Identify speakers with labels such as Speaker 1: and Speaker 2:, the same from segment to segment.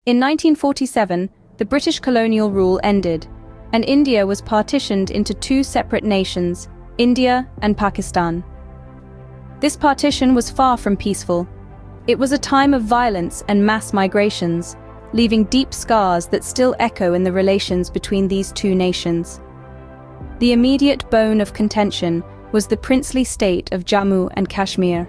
Speaker 1: In 1947, the British colonial rule ended, and India was partitioned into two separate nations, India and Pakistan. This partition was far from peaceful. It was a time of violence and mass migrations, leaving deep scars that still echo in the relations between these two nations. The immediate bone of contention was the princely state of Jammu and Kashmir.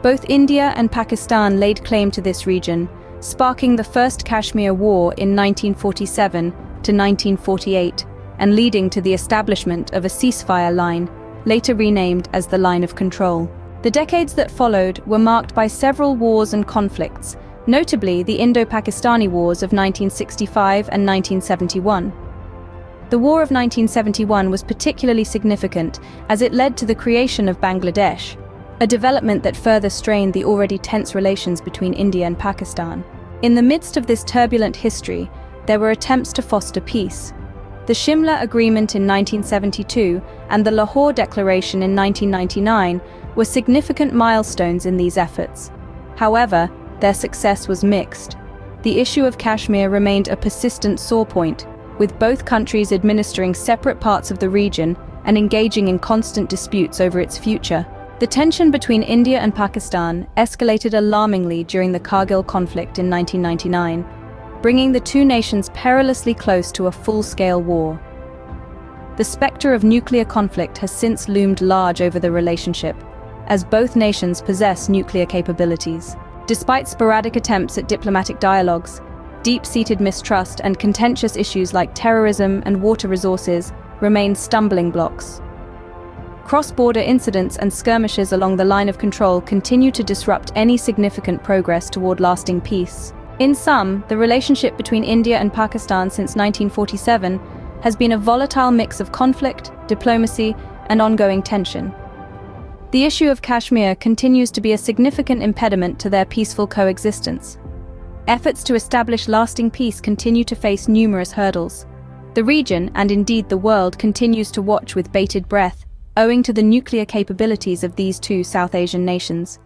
Speaker 1: Both India and Pakistan laid claim to this region, sparking the First Kashmir War in 1947 to 1948, and leading to the establishment of a ceasefire line, later renamed as the Line of Control. The decades that followed were marked by several wars and conflicts, notably the Indo-Pakistani Wars of 1965 and 1971. The War of 1971 was particularly significant as it led to the creation of Bangladesh, a development that further strained the already tense relations between India and Pakistan. In the midst of this turbulent history, there were attempts to foster peace. The Shimla Agreement in 1972 and the Lahore Declaration in 1999 were significant milestones in these efforts. However, their success was mixed. The issue of Kashmir remained a persistent sore point, with both countries administering separate parts of the region and engaging in constant disputes over its future. The tension between India and Pakistan escalated alarmingly during the Kargil conflict in 1999, bringing the two nations perilously close to a full-scale war. The specter of nuclear conflict has since loomed large over the relationship, as both nations possess nuclear capabilities. Despite sporadic attempts at diplomatic dialogues, deep-seated mistrust and contentious issues like terrorism and water resources remain stumbling blocks. Cross-border incidents and skirmishes along the Line of Control continue to disrupt any significant progress toward lasting peace. In sum, the relationship between India and Pakistan since 1947 has been a volatile mix of conflict, diplomacy, and ongoing tension. The issue of Kashmir continues to be a significant impediment to their peaceful coexistence. Efforts to establish lasting peace continue to face numerous hurdles. The region, and indeed the world, continues to watch with bated breath, owing to the nuclear capabilities of these two South Asian nations.